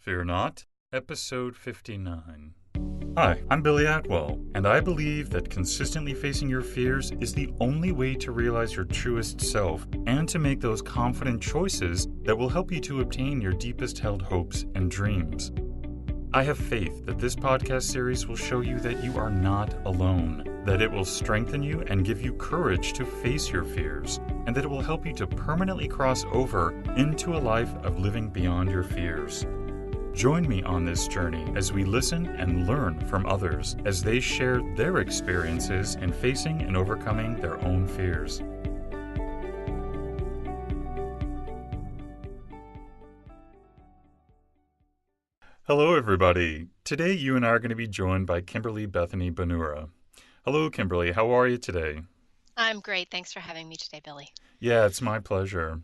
Fear Not, Episode 59. Hi, I'm Billy Atwell, and I believe that consistently facing your fears is the only way to realize your truest self and to make those confident choices that will help you to obtain your deepest held hopes and dreams. I have faith that this podcast series will show you that you are not alone, that it will strengthen you and give you courage to face your fears, and that it will help you to permanently cross over into a life of living beyond your fears. Join me on this journey as we listen and learn from others as they share their experiences in facing and overcoming their own fears. Hello, everybody. Today, you and I are going to be joined by Kimberlee Bethany Bonura. Hello, Kimberlee. How are you today? I'm great. Thanks for having me today, Billy. Yeah, it's my pleasure.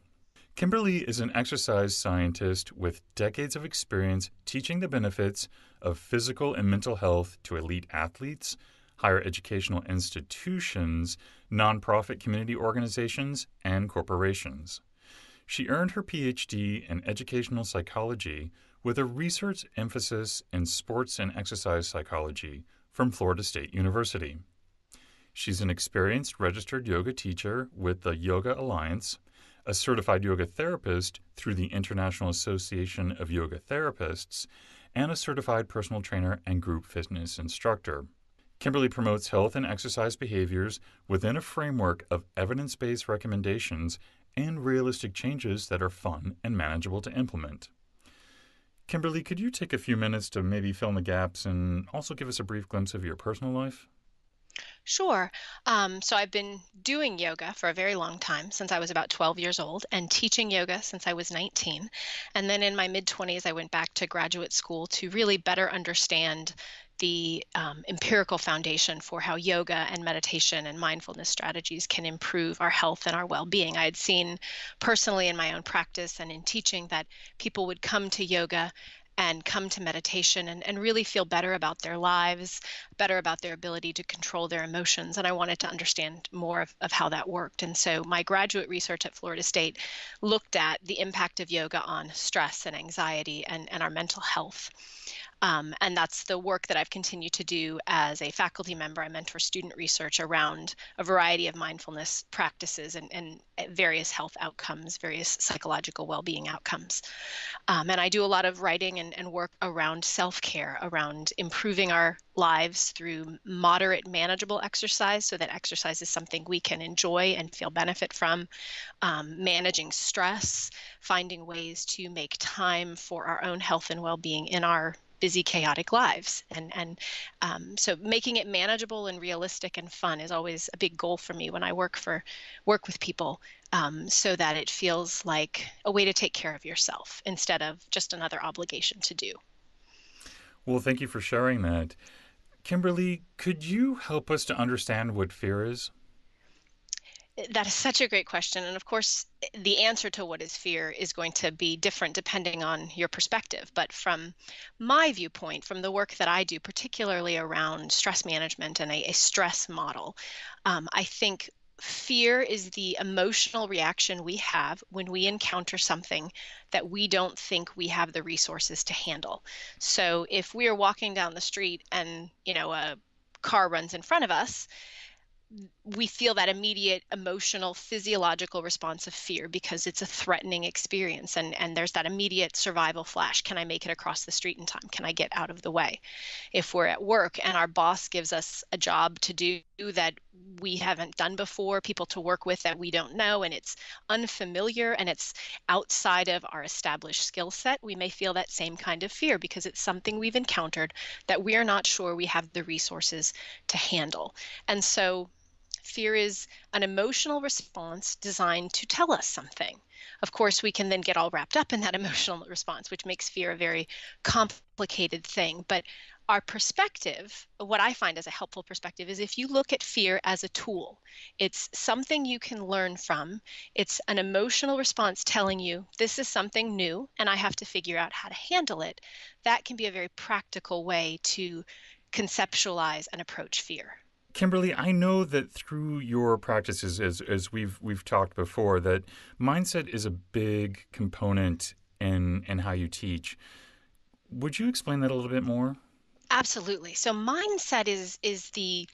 Kimberlee is an exercise scientist with decades of experience teaching the benefits of physical and mental health to elite athletes, higher educational institutions, nonprofit community organizations, and corporations. She earned her PhD in educational psychology with a research emphasis in sports and exercise psychology from Florida State University. She's an experienced registered yoga teacher with the Yoga Alliance, a certified yoga therapist through the International Association of Yoga Therapists, and a certified personal trainer and group fitness instructor. Kimberlee promotes health and exercise behaviors within a framework of evidence-based recommendations and realistic changes that are fun and manageable to implement. Kimberlee, could you take a few minutes to maybe fill in the gaps and also give us a brief glimpse of your personal life? Sure. So I've been doing yoga for a very long time, since I was about 12 years old, and teaching yoga since I was 19. And then in my mid-20s, I went back to graduate school to really better understand the empirical foundation for how yoga and meditation and mindfulness strategies can improve our health and our well-being. I had seen personally in my own practice and in teaching that people would come to yoga and come to meditation and really feel better about their lives, better about their ability to control their emotions. And I wanted to understand more of how that worked. And so my graduate research at Florida State looked at the impact of yoga on stress and anxiety and our mental health. And that's the work that I've continued to do as a faculty member. I mentor student research around a variety of mindfulness practices and various health outcomes, various psychological well-being outcomes. And I do a lot of writing and work around self-care, around improving our lives through moderate, manageable exercise so that exercise is something we can enjoy and feel benefit from, managing stress, finding ways to make time for our own health and well-being in our busy, chaotic lives. So making it manageable and realistic and fun is always a big goal for me when I work with people, so that it feels like a way to take care of yourself instead of just another obligation to do. Well, thank you for sharing that. Kimberlee, could you help us to understand what fear is? That is such a great question. And of course, the answer to what is fear is going to be different depending on your perspective. But from my viewpoint, from the work that I do, particularly around stress management and a stress model, I think fear is the emotional reaction we have when we encounter something that we don't think we have the resources to handle. So if we are walking down the street and, a car runs in front of us, we feel that immediate emotional physiological response of fear because it's a threatening experience, and there's that immediate survival flash. Can I make it across the street in time? Can I get out of the way? If we're at work and our boss gives us a job to do that we haven't done before, people to work with that we don't know, and it's unfamiliar and it's outside of our established skill set, we may feel that same kind of fear because it's something we've encountered that we are not sure we have the resources to handle. And so fear is an emotional response designed to tell us something. Of course, we can then get all wrapped up in that emotional response, which makes fear a very complicated thing. But our perspective, what I find as a helpful perspective, is if you look at fear as a tool, it's something you can learn from. It's an emotional response telling you this is something new and I have to figure out how to handle it. That can be a very practical way to conceptualize and approach fear. Kimberlee, I know that through your practices, as we've talked before, that mindset is a big component in how you teach. Would you explain that a little bit more? Absolutely. So mindset is the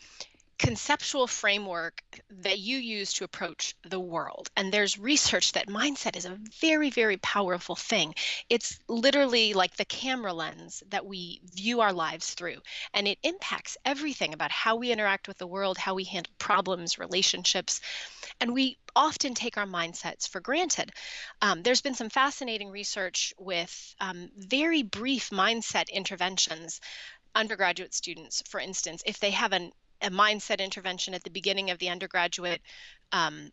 conceptual framework that you use to approach the world. And there's research that mindset is a very, very powerful thing. It's literally like the camera lens that we view our lives through, and it impacts everything about how we interact with the world, how we handle problems, relationships, and we often take our mindsets for granted. There's been some fascinating research with very brief mindset interventions. Undergraduate students, for instance, if they have a mindset intervention at the beginning of the undergraduate um,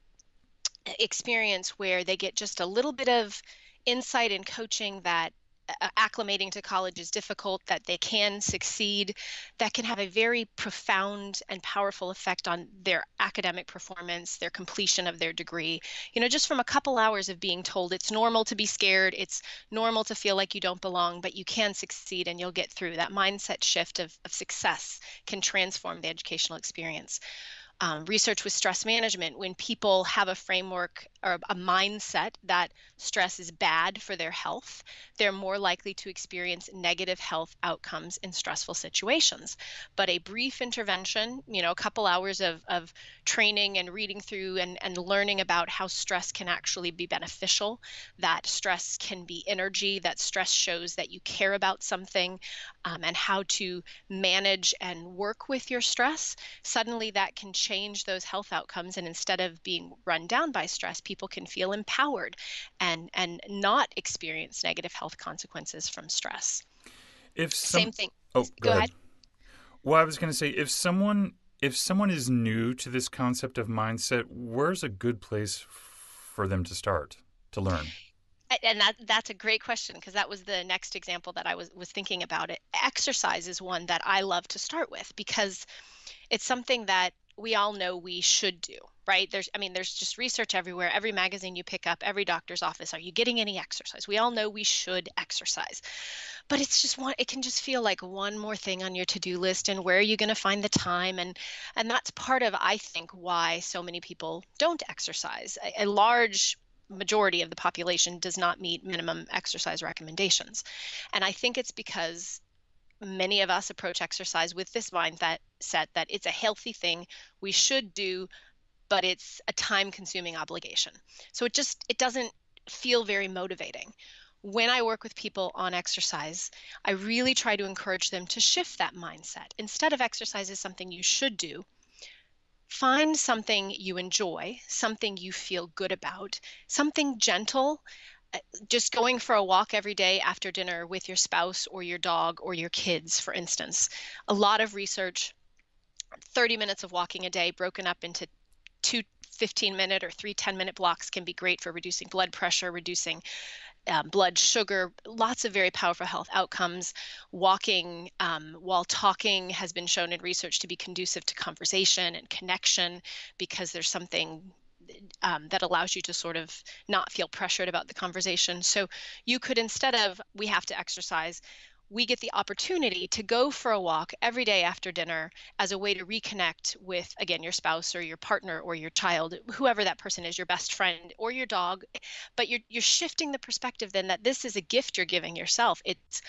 experience where they get just a little bit of insight and coaching that acclimating to college is difficult, that they can succeed, that can have a very profound and powerful effect on their academic performance, their completion of their degree. Just from a couple hours of being told it's normal to be scared, it's normal to feel like you don't belong, but you can succeed and you'll get through. That mindset shift of success can transform the educational experience. Research with stress management, when people have a framework or a mindset that stress is bad for their health, they're more likely to experience negative health outcomes in stressful situations. But a brief intervention, a couple hours of training and reading through and learning about how stress can actually be beneficial, that stress can be energy, that stress shows that you care about something, and how to manage and work with your stress, suddenly that can change those health outcomes. And instead of being run down by stress, people can feel empowered and not experience negative health consequences from stress. If Same some thing. Oh, go Go ahead. ahead. Well, I was going to say if someone is new to this concept of mindset, where's a good place for them to start to learn? And that's a great question, because that was the next example that I was thinking about. It exercise is one that I love to start with, because it's something that we all know we should do, right? There's just research everywhere. Every magazine you pick up, every doctor's office, are you getting any exercise? We all know we should exercise. But it can just feel like one more thing on your to-do list, and where are you going to find the time? And that's part of, I think, why so many people don't exercise. A large majority of the population does not meet minimum exercise recommendations. And I think it's because many of us approach exercise with this mindset that it's a healthy thing we should do, but it's a time consuming obligation. So it doesn't feel very motivating. When I work with people on exercise, I really try to encourage them to shift that mindset. Instead of exercise is something you should do, find something you enjoy, something you feel good about, something gentle. Just going for a walk every day after dinner with your spouse or your dog or your kids, for instance. A lot of research, 30 minutes of walking a day broken up into two 15-minute or three 10-minute blocks can be great for reducing blood pressure, reducing blood sugar, lots of very powerful health outcomes. Walking while talking has been shown in research to be conducive to conversation and connection, because there's something that allows you to sort of not feel pressured about the conversation. So you could, instead of we have to exercise, we get the opportunity to go for a walk every day after dinner as a way to reconnect with, again, your spouse or your partner or your child, whoever that person is, your best friend or your dog. But you're shifting the perspective then that this is a gift you're giving yourself. It's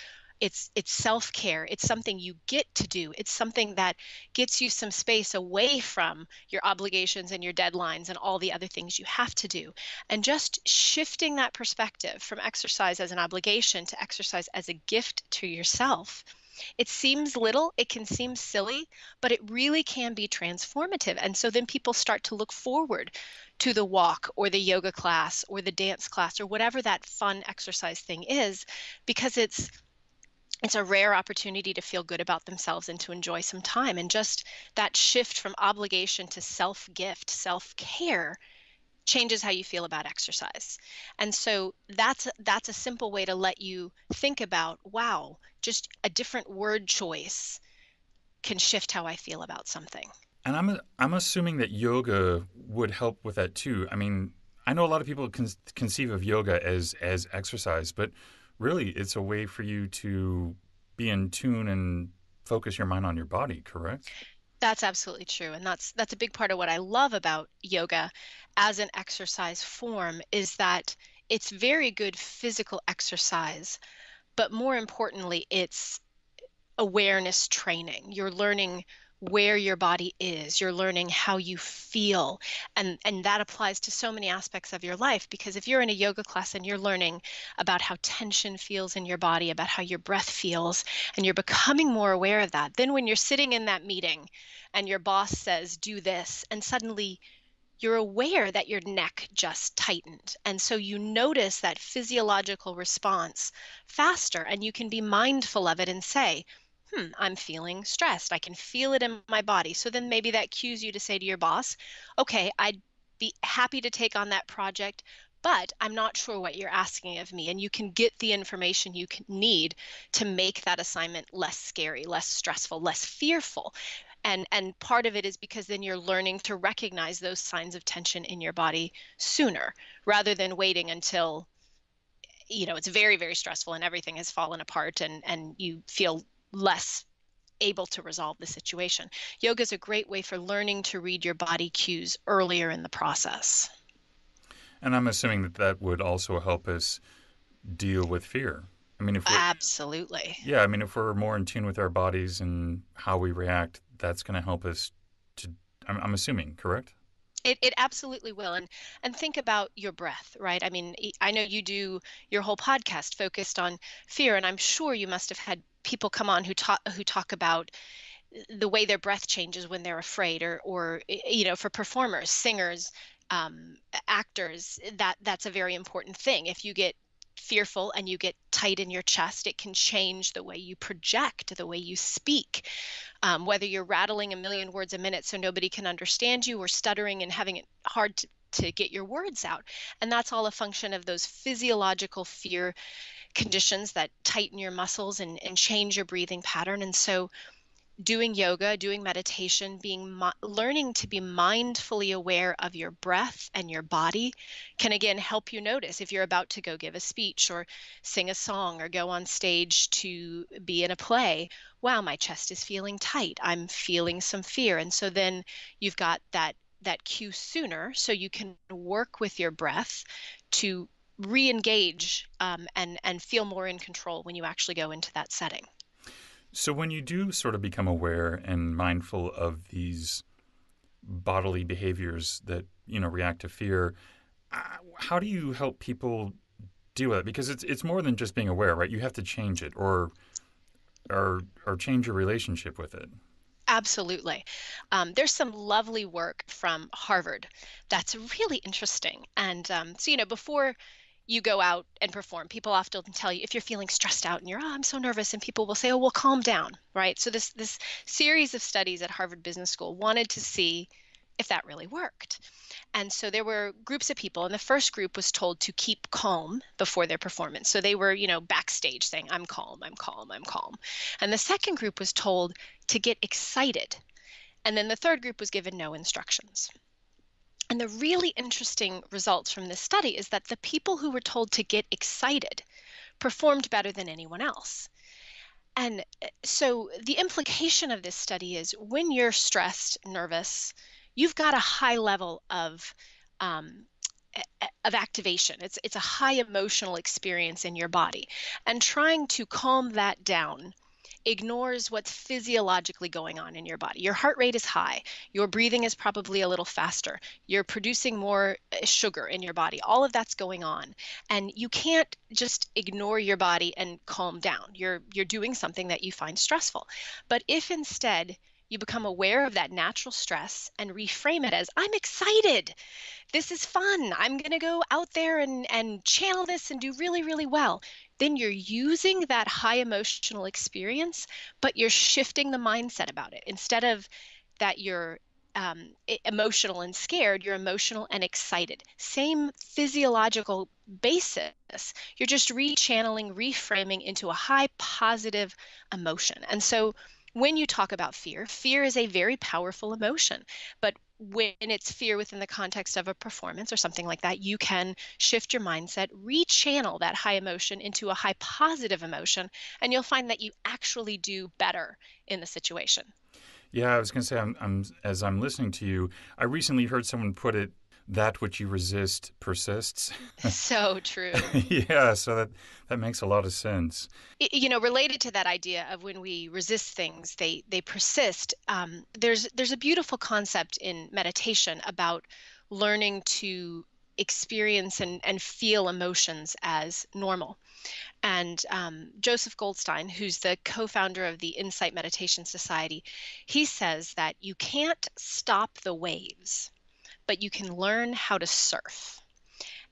self-care. It's something you get to do. It's something that gets you some space away from your obligations and your deadlines and all the other things you have to do. And just shifting that perspective from exercise as an obligation to exercise as a gift to yourself. It seems little, it can seem silly, but it really can be transformative. And so then people start to look forward to the walk or the yoga class or the dance class or whatever that fun exercise thing is, because it's a rare opportunity to feel good about themselves and to enjoy some time. And just that shift from obligation to self-gift, self-care, changes how you feel about exercise. And so that's a simple way to let you think about, wow, just a different word choice can shift how I feel about something. And I'm assuming that yoga would help with that too. I mean, I know a lot of people conceive of yoga as exercise, but really it's a way for you to be in tune and focus your mind on your body, correct? That's absolutely true. And that's a big part of what I love about yoga as an exercise form, is that it's very good physical exercise, But more importantly, it's awareness training. You're learning where your body is. You're learning how you feel. And that applies to so many aspects of your life, because if you're in a yoga class and you're learning about how tension feels in your body, about how your breath feels, and you're becoming more aware of that, then when you're sitting in that meeting and your boss says, do this, and suddenly you're aware that your neck just tightened. And so you notice that physiological response faster, and you can be mindful of it and say, I'm feeling stressed. I can feel it in my body. So then maybe that cues you to say to your boss, okay, I'd be happy to take on that project, but I'm not sure what you're asking of me. And you can get the information you can need to make that assignment less scary, less stressful, less fearful. And part of it is because then you're learning to recognize those signs of tension in your body sooner, rather than waiting until it's very, very stressful and everything has fallen apart, and you feel less able to resolve the situation. Yoga is a great way for learning to read your body cues earlier in the process. And I'm assuming that that would also help us deal with fear. I mean, if we're, Absolutely. yeah, I mean, if we're more in tune with our bodies and how we react, that's going to help us to, I'm assuming, correct? It absolutely will. And think about your breath, right? I mean, I know you do your whole podcast focused on fear, and I'm sure you must have had people come on who talk about the way their breath changes when they're afraid, or for performers, singers, actors, that's a very important thing. If you get fearful and you get tight in your chest, it can change the way you project, the way you speak, whether you're rattling a million words a minute so nobody can understand you, or stuttering and having it hard to get your words out. And that's all a function of those physiological fear conditions that tighten your muscles and change your breathing pattern. And so doing yoga, doing meditation, learning to be mindfully aware of your breath and your body can again help you notice if you're about to go give a speech or sing a song or go on stage to be in a play. Wow, my chest is feeling tight. I'm feeling some fear. And so then you've got that cue sooner, so you can work with your breath to re-engage, and feel more in control when you actually go into that setting. So when you do sort of become aware and mindful of these bodily behaviors that react to fear, how do you help people deal with it? Because it's more than just being aware, right? You have to change it or change your relationship with it. Absolutely. There's some lovely work from Harvard that's really interesting. And before you go out and perform, people often tell you if you're feeling stressed out and you're, I'm so nervous, and people will say, oh, well, calm down, right? So this series of studies at Harvard Business School wanted to see if that really worked. And so there were groups of people, and the first group was told to keep calm before their performance. So they were, backstage saying, I'm calm, I'm calm, I'm calm. And the second group was told to get excited. And then the third group was given no instructions. And the really interesting results from this study is that the people who were told to get excited performed better than anyone else. And so the implication of this study is when you're stressed, nervous, you've got a high level um, of activation. It's a high emotional experience in your body. And trying to calm that down ignores what's physiologically going on in your body. Your heart rate is high. Your breathing is probably a little faster. You're producing more sugar in your body. All of that's going on. And you can't just ignore your body and calm down. You're doing something that you find stressful. But if instead you become aware of that natural stress and reframe it as, I'm excited. This is fun. I'm going to go out there and channel this and do really, really well. Then you're using that high emotional experience, but you're shifting the mindset about it. Instead of that you're emotional and scared, you're emotional and excited. Same physiological basis. You're just rechanneling, reframing into a high positive emotion. And so when you talk about fear, fear is a very powerful emotion. But when it's fear within the context of a performance or something like that, you can shift your mindset, rechannel that high emotion into a high positive emotion, and you'll find that you actually do better in the situation. Yeah, I was going to say, as I'm listening to you, I recently heard someone put it that which you resist persists. So true. Yeah, so that makes a lot of sense. Related to that idea of when we resist things, they persist. There's a beautiful concept in meditation about learning to experience and feel emotions as normal. And Joseph Goldstein, who's the co-founder of the Insight Meditation Society, he says that you can't stop the waves, but you can learn how to surf.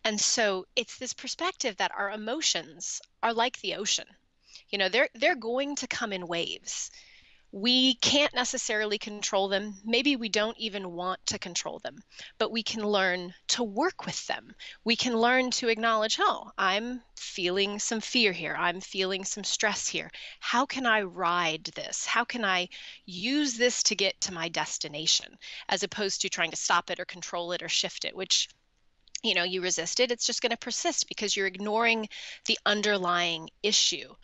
And so it's this perspective that our emotions are like the ocean. They're going to come in waves. We can't necessarily control them. Maybe we don't even want to control them, but we can learn to work with them. We can learn to acknowledge, oh, I'm feeling some fear here. I'm feeling some stress here. How can I ride this? How can I use this to get to my destination, as opposed to trying to stop it or control it or shift it, which you resist it, it's just going to persist because you're ignoring the underlying issue.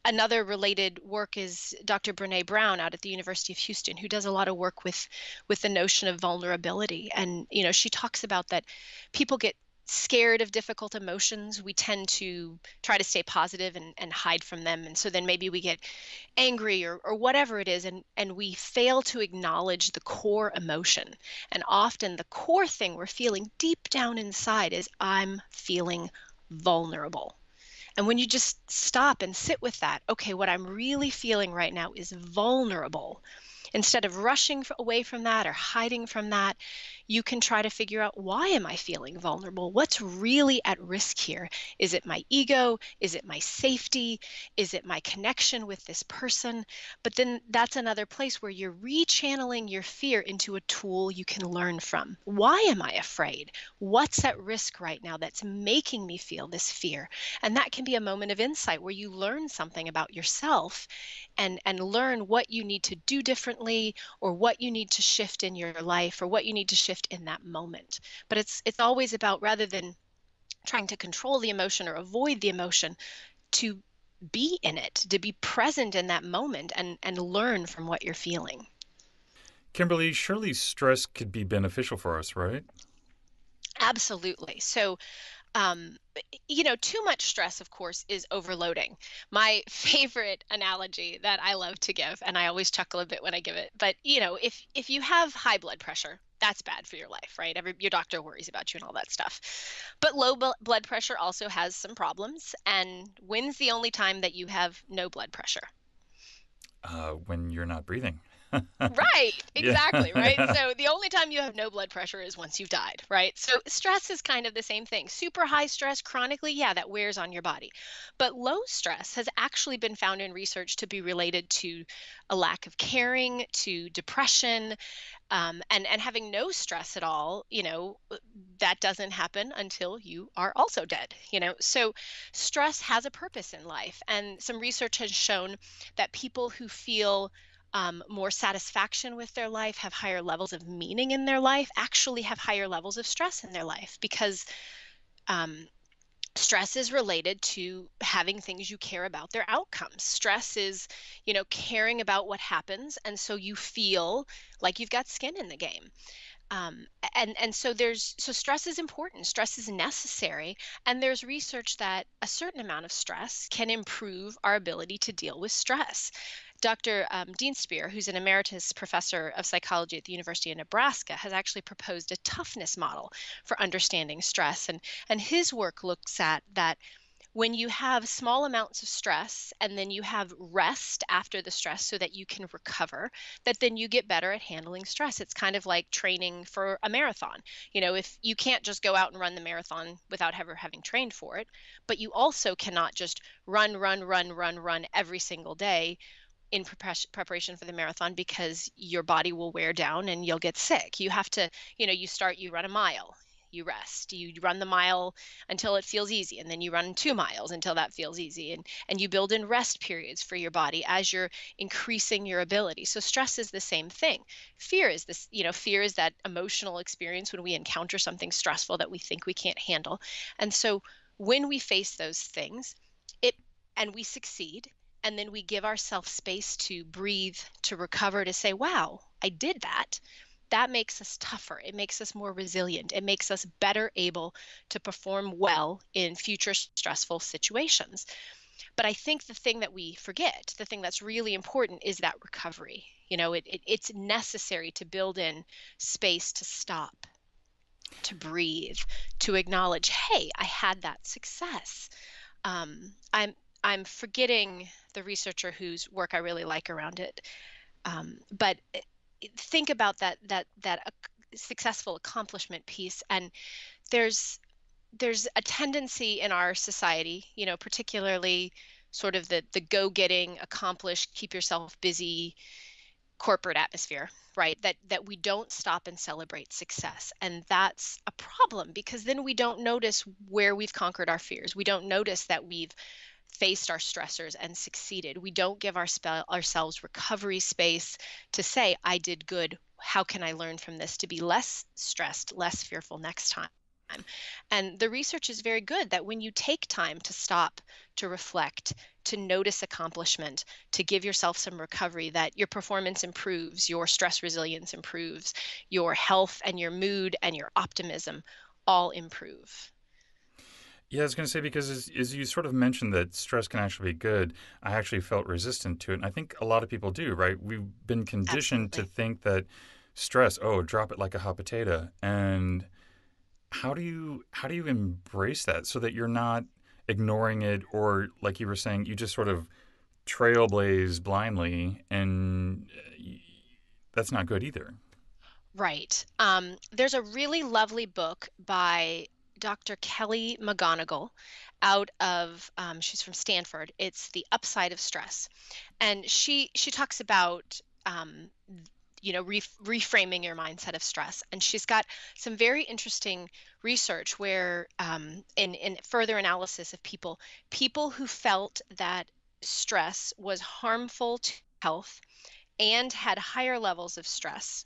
Another related work is Dr. Brene Brown out at the University of Houston, who does a lot of work with the notion of vulnerability. And she talks about that people get scared of difficult emotions. We tend to try to stay positive and hide from them. And so then maybe we get angry or whatever it is, and we fail to acknowledge the core emotion. And often the core thing we're feeling deep down inside is, I'm feeling vulnerable. And when you just stop and sit with that, okay, what I'm really feeling right now is vulnerable. Instead of rushing away from that or hiding from that, you can try to figure out, why am I feeling vulnerable? What's really at risk here? Is it my ego? Is it my safety? Is it my connection with this person? But then that's another place where you're rechanneling your fear into a tool you can learn from. Why am I afraid? What's at risk right now that's making me feel this fear? And that can be a moment of insight where you learn something about yourself and learn what you need to do differently, or what you need to shift in your life, or what you need to shift in that moment. But it's always about, rather than trying to control the emotion or avoid the emotion, to be in it, to be present in that moment and learn from what you're feeling. Kimberlee, surely stress could be beneficial for us, right? Absolutely. So too much stress, of course, is overloading. My favorite analogy that I love to give, and I always chuckle a bit when I give it, but if you have high blood pressure, that's bad for your life, right? Your doctor worries about you and all that stuff. But low blood pressure also has some problems. And when's the only time that you have no blood pressure? When you're not breathing. Right, Yeah. exactly, right? So the only time you have no blood pressure is once you've died, right? So stress is kind of the same thing. Super high stress chronically, yeah, that wears on your body. But low stress has actually been found in research to be related to a lack of caring, to depression, and having no stress at all. That doesn't happen until you are also dead. So stress has a purpose in life, and some research has shown that people who feel more satisfaction with their life, have higher levels of meaning in their life, actually have higher levels of stress in their life, because um, stress is related to having things you care about, their outcomes. Stress is, caring about what happens. And so you feel like you've got skin in the game. So stress is important. Stress is necessary. And there's research that a certain amount of stress can improve our ability to deal with stress. Dr. Dean Spear, who's an emeritus professor of psychology at the University of Nebraska, has actually proposed a toughness model for understanding stress. And his work looks at that when you have small amounts of stress and then you have rest after the stress so that you can recover, that then you get better at handling stress. It's kind of like training for a marathon. If you can't just go out and run the marathon without ever having trained for it, but you also cannot just run every single day in preparation for the marathon, because your body will wear down and you'll get sick. You have to, you run a mile, you rest, you run the mile until it feels easy, and then you run 2 miles until that feels easy, and you build in rest periods for your body as you're increasing your ability. So stress is the same thing. Fear is this, fear is that emotional experience when we encounter something stressful that we think we can't handle. And so when we face those things, it and we succeed, and then we give ourselves space to breathe, to recover, to say, wow, I did that. that makes us tougher. It makes us more resilient. It makes us better able to perform well in future stressful situations. But I think the thing that we forget, the thing that's really important is that recovery. It's necessary to build in space to stop, to breathe, to acknowledge, hey, I had that success. I'm forgetting the researcher whose work I really like around it. But think about that successful accomplishment piece, and there's there's a tendency in our society, particularly sort of the go-getting, accomplish, keep yourself busy corporate atmosphere, right? That we don't stop and celebrate success. And that's a problem because then we don't notice where we've conquered our fears. We don't notice that we've faced our stressors and succeeded. We don't give ourselves recovery space to say, I did good. How can I learn from this to be less stressed, less fearful next time? And the research is very good that when you take time to stop, to reflect, to notice accomplishment, to give yourself some recovery, that your performance improves, your stress resilience improves, your health and your mood and your optimism all improve. Yeah, I was going to say because as you sort of mentioned that stress can actually be good, I actually felt resistant to it. And I think a lot of people do, right? We've been conditioned to Absolutely. think that stress, oh, drop it like a hot potato. And how do you embrace that so that you're not ignoring it or like you were saying, you just sort of trailblaze blindly and that's not good either. Right. There's a really lovely book by Dr. Kelly McGonigal out of, she's from Stanford. It's The Upside of Stress. And she talks about, reframing your mindset of stress. And she's got some very interesting research where, in further analysis of people who felt that stress was harmful to health and had higher levels of stress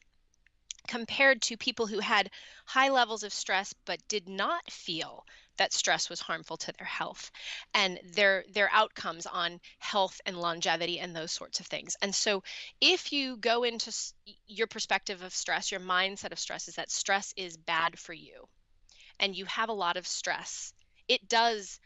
compared to people who had high levels of stress but did not feel that stress was harmful to their health and their outcomes on health and longevity and those sorts of things. And so if you go into your perspective of stress, your mindset of stress is that stress is bad for you and you have a lot of stress, it does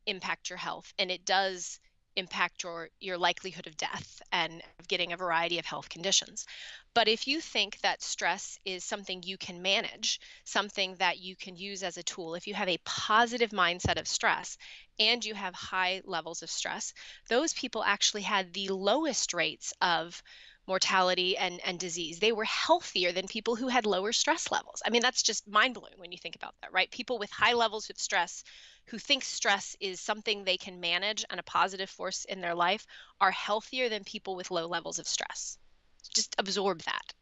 impact your health and it does impact your likelihood of death and of getting a variety of health conditions. But if you think that stress is something you can manage, something that you can use as a tool, if you have a positive mindset of stress and you have high levels of stress, those people actually had the lowest rates of mortality and disease. They were healthier than people who had lower stress levels. I mean, that's just mind blowing when you think about that, right? People with high levels of stress who think stress is something they can manage and a positive force in their life are healthier than people with low levels of stress. Just absorb that.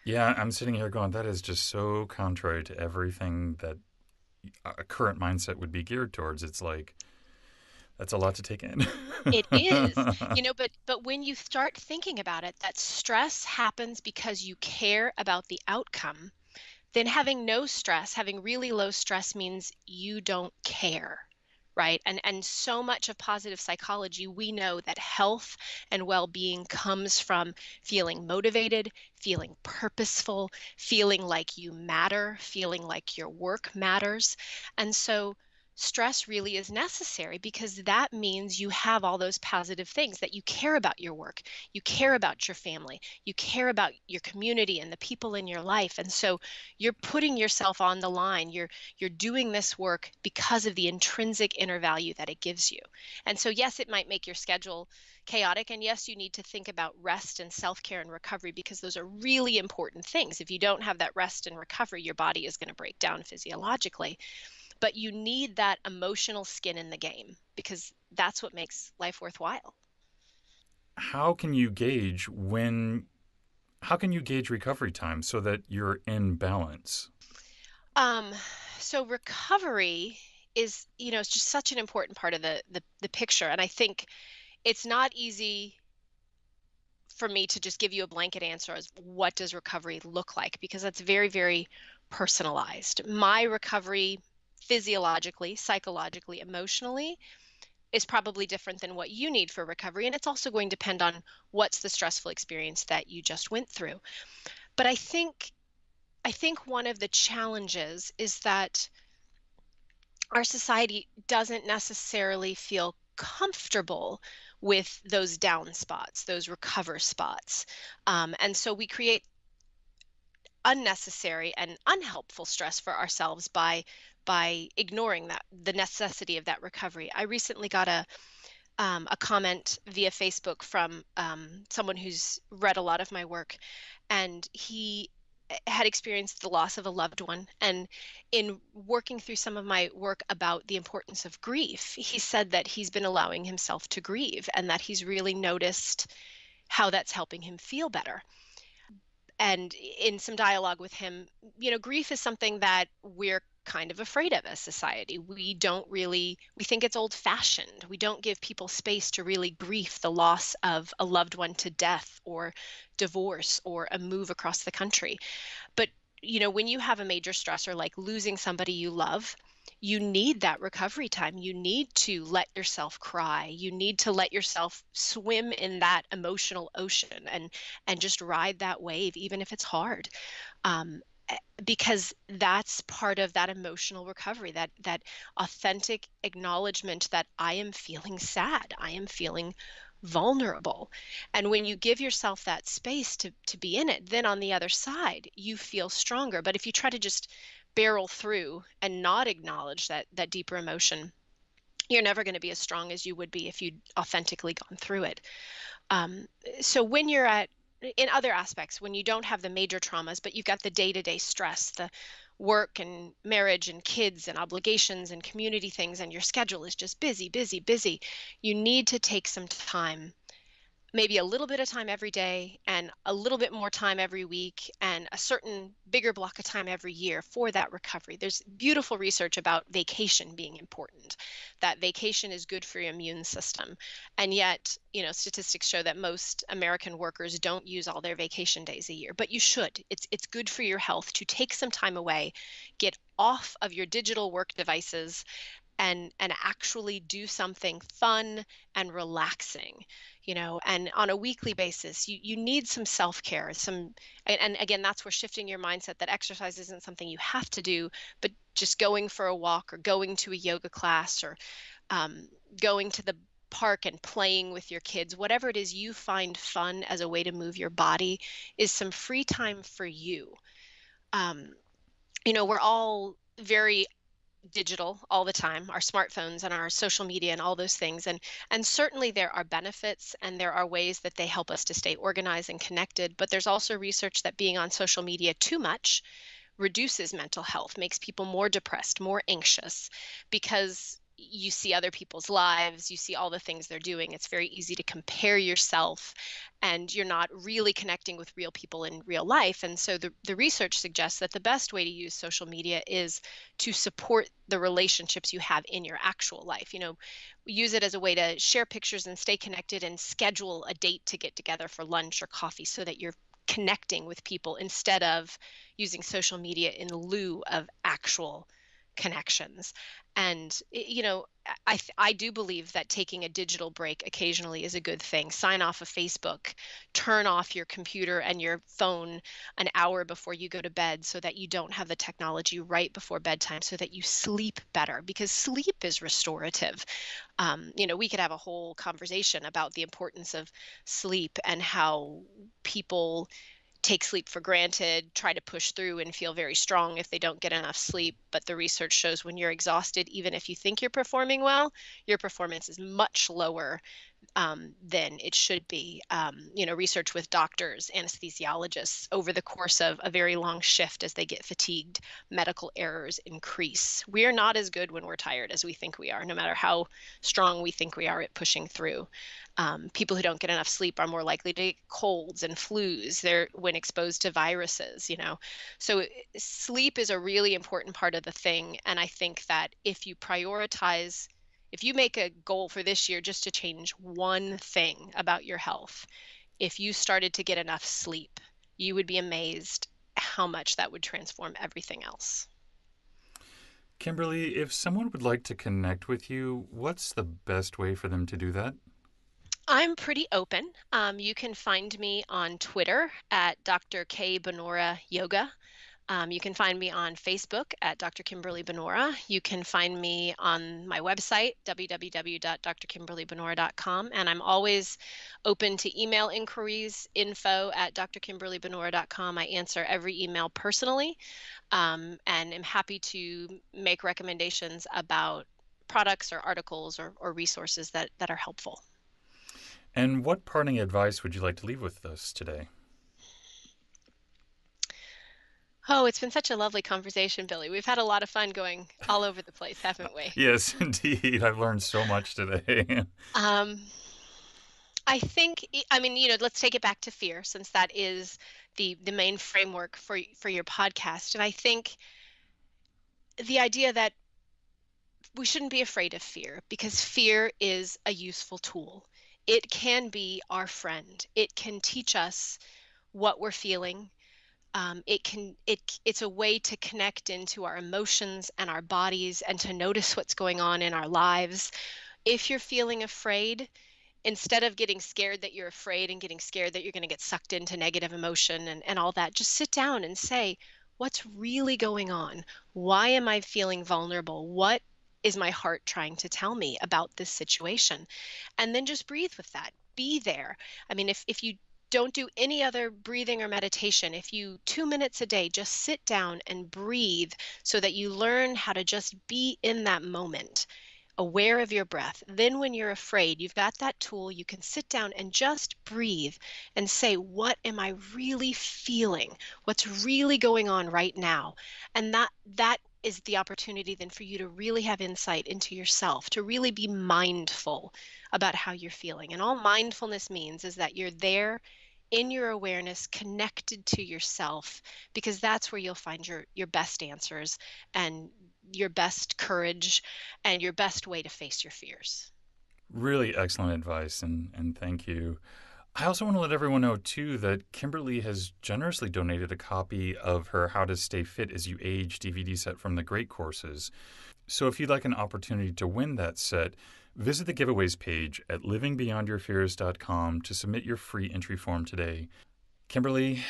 Yeah, I'm sitting here going, that is just so contrary to everything that a current mindset would be geared towards. It's like, that's a lot to take in. It is, but when you start thinking about it, that stress happens because you care about the outcome, then having no stress, having really low stress means you don't care, right? And so much of positive psychology, we know that health and well-being comes from feeling motivated, feeling purposeful, feeling like you matter, feeling like your work matters. And so stress really is necessary because that means you have all those positive things, that you care about your work, you care about your family, you care about your community and the people in your life. And so you're putting yourself on the line. You're doing this work because of the intrinsic inner value that it gives you. And so yes, it might make your schedule chaotic, and yes, you need to think about rest and self-care and recovery because those are really important things. If you don't have that rest and recovery, your body is going to break down physiologically. But you need that emotional skin in the game because that's what makes life worthwhile. how can you gauge when how can you gauge recovery time so that you're in balance? Um, so recovery is, it's just such an important part of the picture. And I think it's not easy for me to just give you a blanket answer as what does recovery look like because that's very, very personalized. My recovery physiologically, psychologically, emotionally is probably different than what you need for recovery. And it's also going to depend on what's the stressful experience that you just went through. But I think one of the challenges is that our society doesn't necessarily feel comfortable with those down spots, those recover spots. And so we create unnecessary and unhelpful stress for ourselves by ignoring that the necessity of that recovery. I recently got a comment via Facebook from someone who's read a lot of my work, and he had experienced the loss of a loved one. And in working through some of my work about the importance of grief, he said that he's been allowing himself to grieve and that he's really noticed how that's helping him feel better. And in some dialogue with him, grief is something that we're kind of afraid of as society. We think it's old fashioned. We don't give people space to really grieve the loss of a loved one to death or divorce or a move across the country. But, when you have a major stressor like losing somebody you love, you need that recovery time. You need to let yourself cry. You need to let yourself swim in that emotional ocean and just ride that wave, even if it's hard. Um, because that's part of that emotional recovery, that authentic acknowledgement that I am feeling sad, I am feeling vulnerable. And when you give yourself that space to be in it, then on the other side you feel stronger. But if you try to just barrel through and not acknowledge that deeper emotion, you're never going to be as strong as you would be if you'd authentically gone through it. um, so when you're at in other aspects, when you don't have the major traumas, but you've got the day-to-day stress, the work and marriage and kids and obligations and community things, and your schedule is just busy, busy, busy, you need to take some time, maybe a little bit of time every day and a little bit more time every week and a certain bigger block of time every year for that recovery. There's beautiful research about vacation being important, that vacation is good for your immune system. And yet, statistics show that most American workers don't use all their vacation days a year, but you should. It's good for your health to take some time away, get off of your digital work devices and actually do something fun and relaxing, and on a weekly basis you need some self-care, and again, that's where shifting your mindset that exercise isn't something you have to do, but just going for a walk or going to a yoga class or um, going to the park and playing with your kids, whatever it is you find fun as a way to move your body, is some free time for you. um, we're all very digital all the time, our smartphones and our social media and all those things, and certainly there are benefits and there are ways that they help us to stay organized and connected, but there's also research that being on social media too much reduces mental health, makes people more depressed, more anxious, because you see other people's lives, you see all the things they're doing. It's very easy to compare yourself, and you're not really connecting with real people in real life. And so the research suggests that the best way to use social media is to support the relationships you have in your actual life. Use it as a way to share pictures and stay connected and schedule a date to get together for lunch or coffee so that you're connecting with people instead of using social media in lieu of actual connections. And I do believe that taking a digital break occasionally is a good thing. Sign off of Facebook, turn off your computer and your phone an hour before you go to bed so that you don't have the technology right before bedtime, so that you sleep better, because sleep is restorative. We could have a whole conversation about the importance of sleep and how people take sleep for granted, try to push through and feel very strong if they don't get enough sleep. But the research shows when you're exhausted, even if you think you're performing well, your performance is much lower than it should be. Research with doctors, anesthesiologists, over the course of a very long shift as they get fatigued, medical errors increase. We are not as good when we're tired as we think we are, no matter how strong we think we are at pushing through. People who don't get enough sleep are more likely to get colds and flus. They're when exposed to viruses. So sleep is a really important part of the thing. And I think that if you make a goal for this year just to change one thing about your health, if you started to get enough sleep, you would be amazed how much that would transform everything else. Kimberlee, if someone would like to connect with you, what's the best way for them to do that? I'm pretty open. You can find me on Twitter at Dr. K Bonura Yoga. You can find me on Facebook at Dr. Kimberlee Bonura. You can find me on my website, www.drkimberleebonura.com. And I'm always open to email inquiries, info@drkimberleebonura.com. I answer every email personally, and am happy to make recommendations about products or articles or resources that are helpful. And what parting advice would you like to leave with us today? Oh, it's been such a lovely conversation, Billy. We've had a lot of fun going all over the place, haven't we? Yes, indeed. I've learned so much today. Um, I think, I mean, let's take it back to fear, since that is the main framework for your podcast. And I think the idea that we shouldn't be afraid of fear, because fear is a useful tool. It can be our friend. It can teach us what we're feeling. It's a way to connect into our emotions and our bodies and to notice what's going on in our lives. If you're feeling afraid, instead of getting scared that you're afraid and getting scared that you're going to get sucked into negative emotion and all that, just sit down and say, what's really going on? Why am I feeling vulnerable? What is my heart trying to tell me about this situation? And then just breathe with that. Be there. I mean, if you don't do any other breathing or meditation, if you 2 minutes a day just sit down and breathe so that you learn how to just be in that moment, aware of your breath. Then when you're afraid, you've got that tool. You can sit down and just breathe and say, what am I really feeling? What's really going on right now? And that is the opportunity then for you to really have insight into yourself, to really be mindful about how you're feeling. And all mindfulness means is that you're there in your awareness, connected to yourself, because that's where you'll find your best answers and your best courage and your best way to face your fears. Really excellent advice, and thank you. I also want to let everyone know, too, that Kimberlee has generously donated a copy of her How to Stay Fit as You Age DVD set from the Great Courses. So if you'd like an opportunity to win that set, visit the giveaways page at livingbeyondyourfears.com to submit your free entry form today. Kimberlee,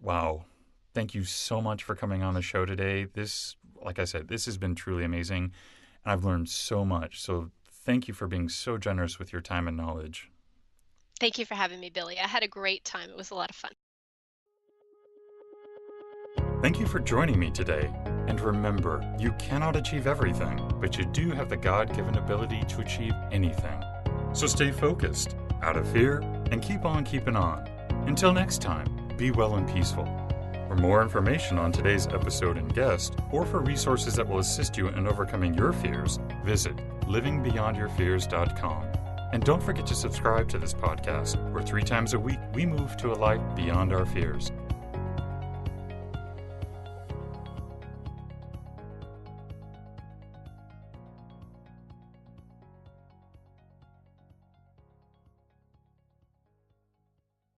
wow. Thank you so much for coming on the show today. This, like I said, this has been truly amazing, and I've learned so much. So thank you for being so generous with your time and knowledge. Thank you for having me, Billy. I had a great time. It was a lot of fun. Thank you for joining me today. And remember, you cannot achieve everything, but you do have the God-given ability to achieve anything. So stay focused, out of fear, and keep on keeping on. Until next time, be well and peaceful. For more information on today's episode and guest, or for resources that will assist you in overcoming your fears, visit livingbeyondyourfears.com. And don't forget to subscribe to this podcast, where 3 times a week we move to a life beyond our fears.